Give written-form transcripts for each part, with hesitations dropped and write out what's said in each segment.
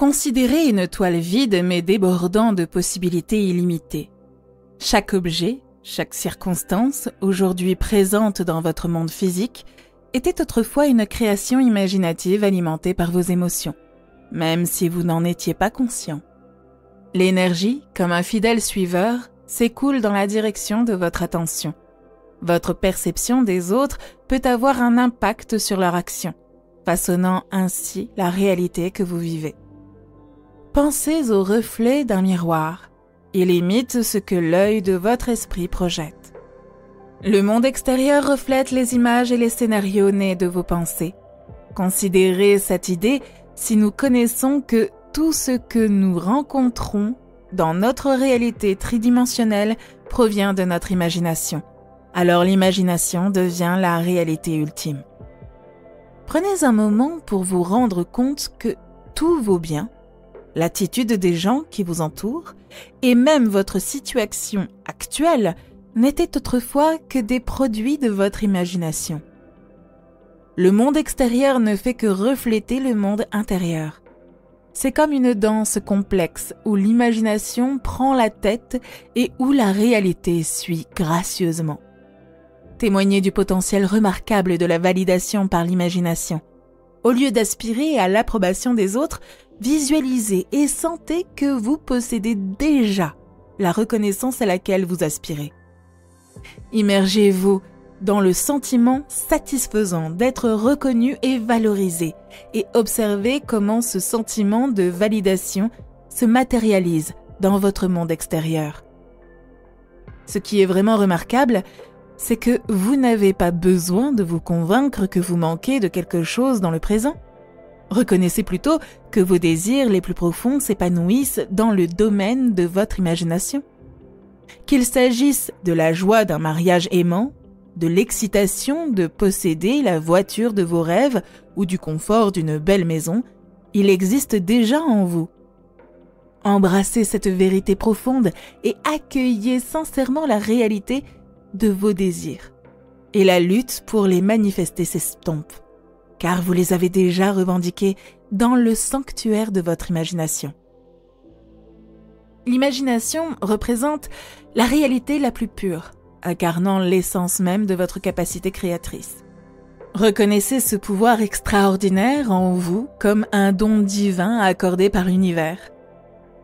Considérez une toile vide mais débordant de possibilités illimitées. Chaque objet, chaque circonstance, aujourd'hui présente dans votre monde physique, était autrefois une création imaginative alimentée par vos émotions, même si vous n'en étiez pas conscient. L'énergie, comme un fidèle suiveur, s'écoule dans la direction de votre attention. Votre perception des autres peut avoir un impact sur leur action, façonnant ainsi la réalité que vous vivez. Pensez au reflet d'un miroir. Il imite ce que l'œil de votre esprit projette. Le monde extérieur reflète les images et les scénarios nés de vos pensées. Considérez cette idée si nous connaissons que tout ce que nous rencontrons dans notre réalité tridimensionnelle provient de notre imagination. Alors l'imagination devient la réalité ultime. Prenez un moment pour vous rendre compte que tous vos biens, l'attitude des gens qui vous entourent et même votre situation actuelle n'étaient autrefois que des produits de votre imagination. Le monde extérieur ne fait que refléter le monde intérieur. C'est comme une danse complexe où l'imagination prend la tête et où la réalité suit gracieusement. Témoignez du potentiel remarquable de la validation par l'imagination. Au lieu d'aspirer à l'approbation des autres, visualisez et sentez que vous possédez déjà la reconnaissance à laquelle vous aspirez. Immergez-vous dans le sentiment satisfaisant d'être reconnu et valorisé et observez comment ce sentiment de validation se matérialise dans votre monde extérieur. Ce qui est vraiment remarquable, c'est que vous n'avez pas besoin de vous convaincre que vous manquez de quelque chose dans le présent. Reconnaissez plutôt que vos désirs les plus profonds s'épanouissent dans le domaine de votre imagination. Qu'il s'agisse de la joie d'un mariage aimant, de l'excitation de posséder la voiture de vos rêves ou du confort d'une belle maison, il existe déjà en vous. Embrassez cette vérité profonde et accueillez sincèrement la réalité de vos désirs. Et la lutte pour les manifester s'estompe, car vous les avez déjà revendiqués dans le sanctuaire de votre imagination. L'imagination représente la réalité la plus pure, incarnant l'essence même de votre capacité créatrice. Reconnaissez ce pouvoir extraordinaire en vous comme un don divin accordé par l'univers.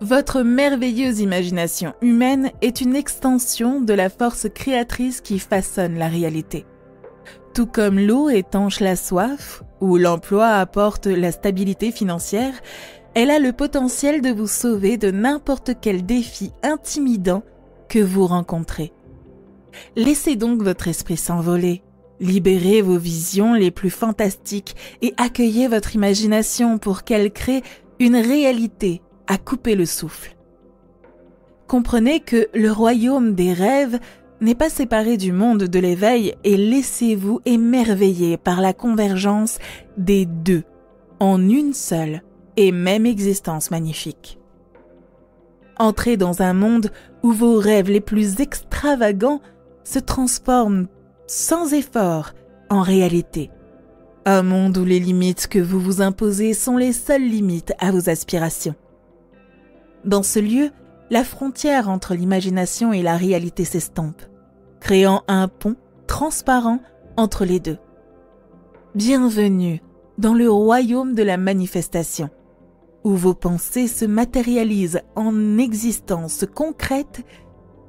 Votre merveilleuse imagination humaine est une extension de la force créatrice qui façonne la réalité. Tout comme l'eau étanche la soif ou l'emploi apporte la stabilité financière, elle a le potentiel de vous sauver de n'importe quel défi intimidant que vous rencontrez. Laissez donc votre esprit s'envoler, libérez vos visions les plus fantastiques et accueillez votre imagination pour qu'elle crée une réalité à couper le souffle. Comprenez que le royaume des rêves n'est pas séparé du monde de l'éveil et laissez-vous émerveiller par la convergence des deux en une seule et même existence magnifique. Entrez dans un monde où vos rêves les plus extravagants se transforment sans effort en réalité. Un monde où les limites que vous vous imposez sont les seules limites à vos aspirations. Dans ce lieu, la frontière entre l'imagination et la réalité s'estompe, créant un pont transparent entre les deux. Bienvenue dans le royaume de la manifestation, où vos pensées se matérialisent en existence concrète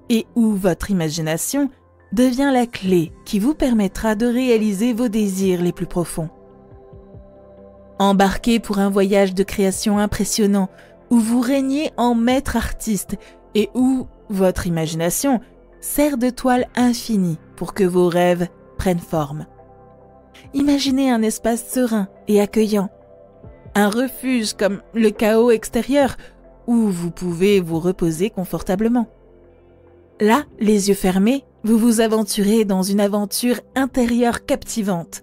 et où votre imagination devient la clé qui vous permettra de réaliser vos désirs les plus profonds. Embarquez pour un voyage de création impressionnant où vous régnez en maître artiste et où votre imagination sert de toile infinie pour que vos rêves prennent forme. Imaginez un espace serein et accueillant, un refuge comme le chaos extérieur où vous pouvez vous reposer confortablement. Là, les yeux fermés, vous vous aventurez dans une aventure intérieure captivante.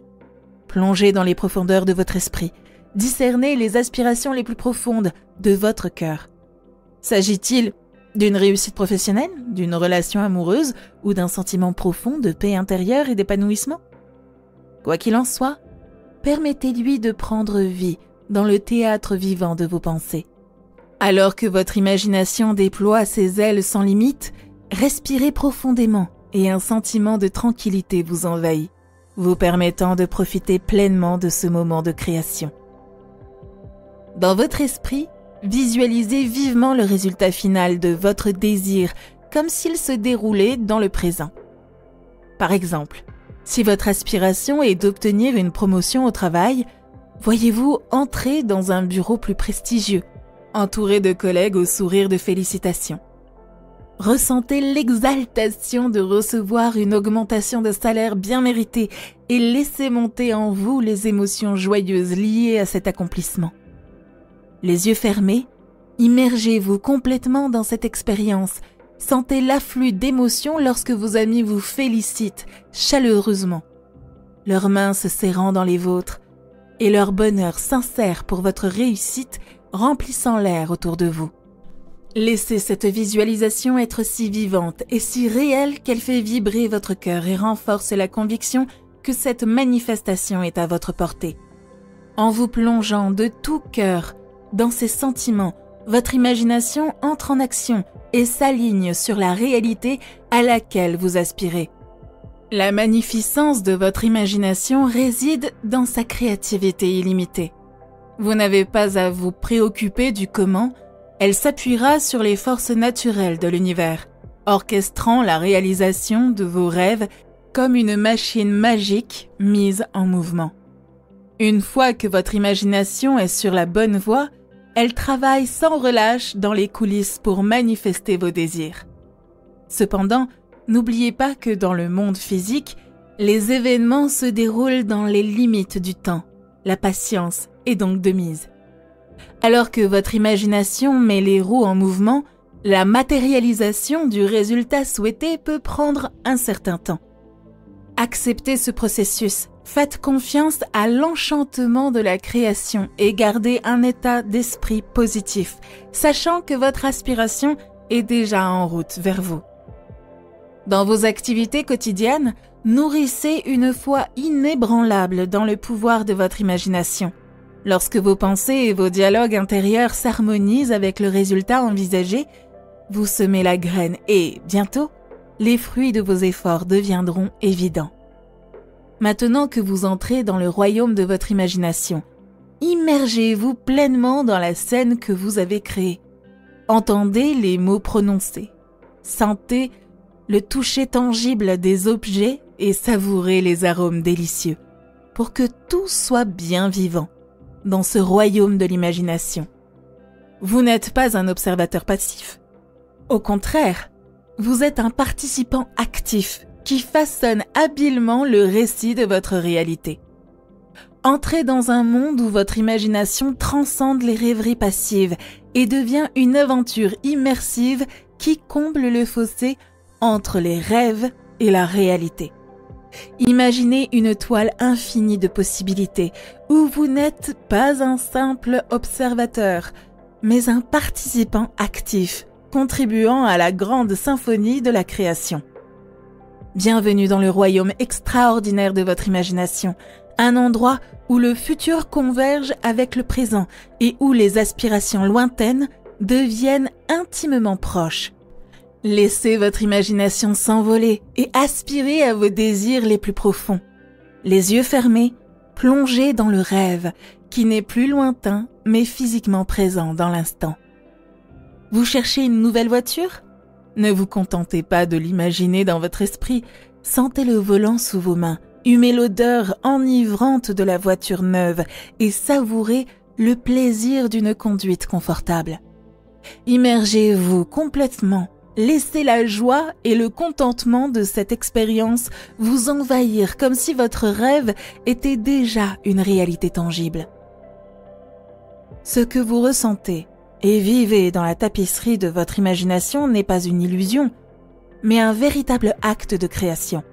Plongez dans les profondeurs de votre esprit, discernez les aspirations les plus profondes de votre cœur. S'agit-il d'une réussite professionnelle, d'une relation amoureuse ou d'un sentiment profond de paix intérieure et d'épanouissement? Quoi qu'il en soit, permettez-lui de prendre vie dans le théâtre vivant de vos pensées. Alors que votre imagination déploie ses ailes sans limite, respirez profondément et un sentiment de tranquillité vous envahit, vous permettant de profiter pleinement de ce moment de création. Dans votre esprit, visualisez vivement le résultat final de votre désir comme s'il se déroulait dans le présent. Par exemple, si votre aspiration est d'obtenir une promotion au travail, voyez-vous entrer dans un bureau plus prestigieux, entouré de collègues au sourire de félicitations. Ressentez l'exaltation de recevoir une augmentation de salaire bien méritée et laissez monter en vous les émotions joyeuses liées à cet accomplissement. Les yeux fermés, immergez-vous complètement dans cette expérience. Sentez l'afflux d'émotions lorsque vos amis vous félicitent chaleureusement, leurs mains se serrant dans les vôtres et leur bonheur sincère pour votre réussite remplissant l'air autour de vous. Laissez cette visualisation être si vivante et si réelle qu'elle fait vibrer votre cœur et renforce la conviction que cette manifestation est à votre portée. En vous plongeant de tout cœur dans ces sentiments, votre imagination entre en action et s'aligne sur la réalité à laquelle vous aspirez. La magnificence de votre imagination réside dans sa créativité illimitée. Vous n'avez pas à vous préoccuper du comment, elle s'appuiera sur les forces naturelles de l'univers, orchestrant la réalisation de vos rêves comme une machine magique mise en mouvement. Une fois que votre imagination est sur la bonne voie, elle travaille sans relâche dans les coulisses pour manifester vos désirs. Cependant, n'oubliez pas que dans le monde physique, les événements se déroulent dans les limites du temps. La patience est donc de mise. Alors que votre imagination met les roues en mouvement, la matérialisation du résultat souhaité peut prendre un certain temps. Acceptez ce processus, faites confiance à l'enchantement de la création et gardez un état d'esprit positif, sachant que votre aspiration est déjà en route vers vous. Dans vos activités quotidiennes, nourrissez une foi inébranlable dans le pouvoir de votre imagination. Lorsque vos pensées et vos dialogues intérieurs s'harmonisent avec le résultat envisagé, vous semez la graine et, bientôt, les fruits de vos efforts deviendront évidents. Maintenant que vous entrez dans le royaume de votre imagination, immergez-vous pleinement dans la scène que vous avez créée. Entendez les mots prononcés, sentez le toucher tangible des objets et savourez les arômes délicieux pour que tout soit bien vivant dans ce royaume de l'imagination. Vous n'êtes pas un observateur passif. Au contraire, vous êtes un participant actif qui façonne habilement le récit de votre réalité. Entrez dans un monde où votre imagination transcende les rêveries passives et devient une aventure immersive qui comble le fossé entre les rêves et la réalité. Imaginez une toile infinie de possibilités où vous n'êtes pas un simple observateur, mais un participant actif, contribuant à la grande symphonie de la création. Bienvenue dans le royaume extraordinaire de votre imagination, un endroit où le futur converge avec le présent et où les aspirations lointaines deviennent intimement proches. Laissez votre imagination s'envoler et aspirez à vos désirs les plus profonds. Les yeux fermés, plongez dans le rêve qui n'est plus lointain mais physiquement présent dans l'instant. Vous cherchez une nouvelle voiture ? Ne vous contentez pas de l'imaginer dans votre esprit, sentez le volant sous vos mains, humez l'odeur enivrante de la voiture neuve et savourez le plaisir d'une conduite confortable. Immergez-vous complètement, laissez la joie et le contentement de cette expérience vous envahir comme si votre rêve était déjà une réalité tangible. Ce que vous ressentez et vivez dans la tapisserie de votre imagination n'est pas une illusion, mais un véritable acte de création.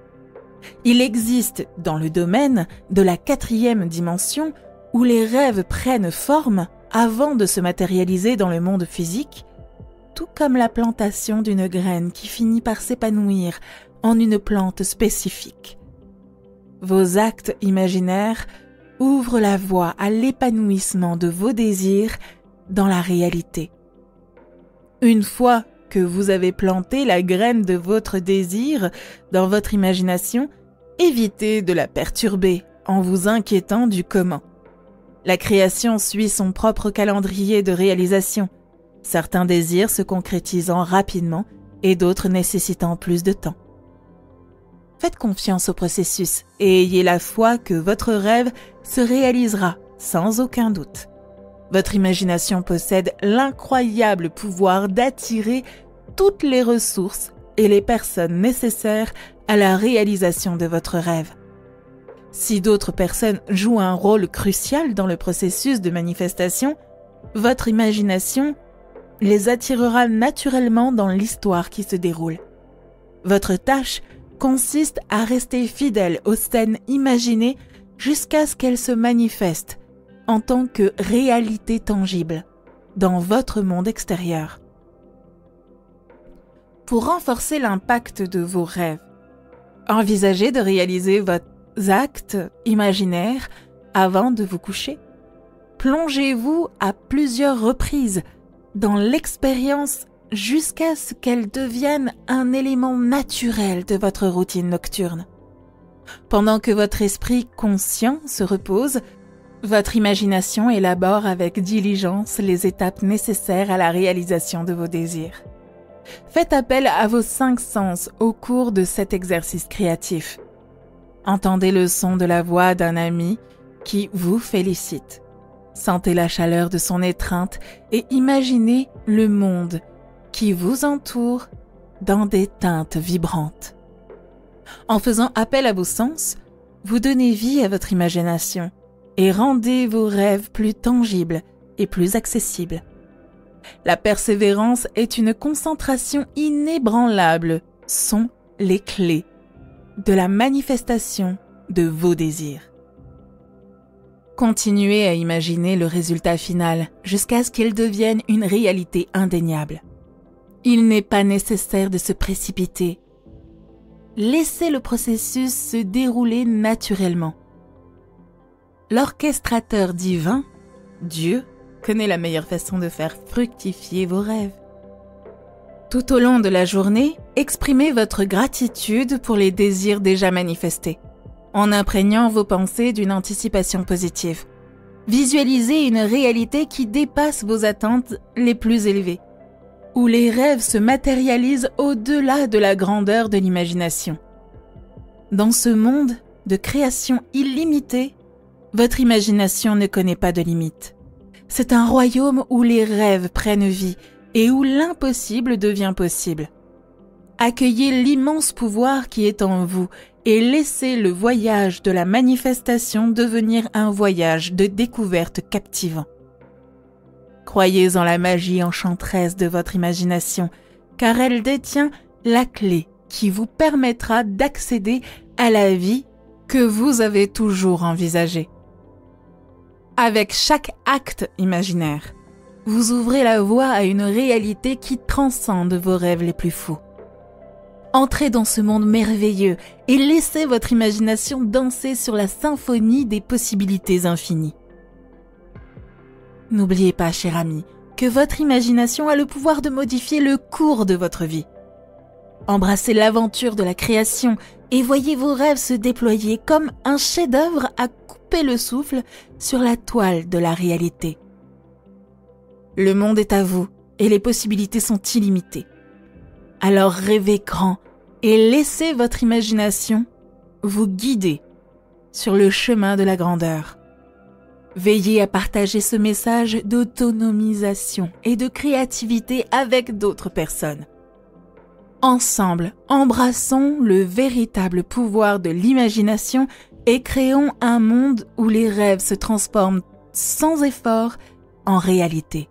Il existe dans le domaine de la 4e dimension où les rêves prennent forme avant de se matérialiser dans le monde physique, tout comme la plantation d'une graine qui finit par s'épanouir en une plante spécifique. Vos actes imaginaires ouvrent la voie à l'épanouissement de vos désirs dans la réalité, Une fois que vous avez planté la graine de votre désir dans votre imagination, évitez de la perturber en vous inquiétant du comment. La création suit son propre calendrier de réalisation, certains désirs se concrétisant rapidement et d'autres nécessitant plus de temps. Faites confiance au processus et ayez la foi que votre rêve se réalisera sans aucun doute. Votre imagination possède l'incroyable pouvoir d'attirer toutes les ressources et les personnes nécessaires à la réalisation de votre rêve. Si d'autres personnes jouent un rôle crucial dans le processus de manifestation, votre imagination les attirera naturellement dans l'histoire qui se déroule. Votre tâche consiste à rester fidèle aux scènes imaginées jusqu'à ce qu'elles se manifestent en tant que réalité tangible dans votre monde extérieur. Pour renforcer l'impact de vos rêves, envisagez de réaliser vos actes imaginaires avant de vous coucher. Plongez-vous à plusieurs reprises dans l'expérience jusqu'à ce qu'elle devienne un élément naturel de votre routine nocturne. Pendant que votre esprit conscient se repose, votre imagination élabore avec diligence les étapes nécessaires à la réalisation de vos désirs. Faites appel à vos 5 sens au cours de cet exercice créatif. Entendez le son de la voix d'un ami qui vous félicite. Sentez la chaleur de son étreinte et imaginez le monde qui vous entoure dans des teintes vibrantes. En faisant appel à vos sens, vous donnez vie à votre imagination et rendez vos rêves plus tangibles et plus accessibles. La persévérance est une concentration inébranlable, sont les clés de la manifestation de vos désirs. Continuez à imaginer le résultat final jusqu'à ce qu'il devienne une réalité indéniable. Il n'est pas nécessaire de se précipiter. Laissez le processus se dérouler naturellement. L'orchestrateur divin, Dieu, connaît la meilleure façon de faire fructifier vos rêves. Tout au long de la journée, exprimez votre gratitude pour les désirs déjà manifestés, en imprégnant vos pensées d'une anticipation positive. Visualisez une réalité qui dépasse vos attentes les plus élevées, où les rêves se matérialisent au-delà de la grandeur de l'imagination. Dans ce monde de création illimitée, votre imagination ne connaît pas de limites. C'est un royaume où les rêves prennent vie et où l'impossible devient possible. Accueillez l'immense pouvoir qui est en vous et laissez le voyage de la manifestation devenir un voyage de découverte captivant. Croyez en la magie enchanteresse de votre imagination, car elle détient la clé qui vous permettra d'accéder à la vie que vous avez toujours envisagée. Avec chaque acte imaginaire, vous ouvrez la voie à une réalité qui transcende vos rêves les plus fous. Entrez dans ce monde merveilleux et laissez votre imagination danser sur la symphonie des possibilités infinies. N'oubliez pas, cher ami, que votre imagination a le pouvoir de modifier le cours de votre vie. Embrassez l'aventure de la création et voyez vos rêves se déployer comme un chef-d'œuvre à couper le souffle sur la toile de la réalité. Le monde est à vous et les possibilités sont illimitées. Alors rêvez grand et laissez votre imagination vous guider sur le chemin de la grandeur. Veillez à partager ce message d'autonomisation et de créativité avec d'autres personnes. Ensemble, embrassons le véritable pouvoir de l'imagination et créons un monde où les rêves se transforment sans effort en réalité.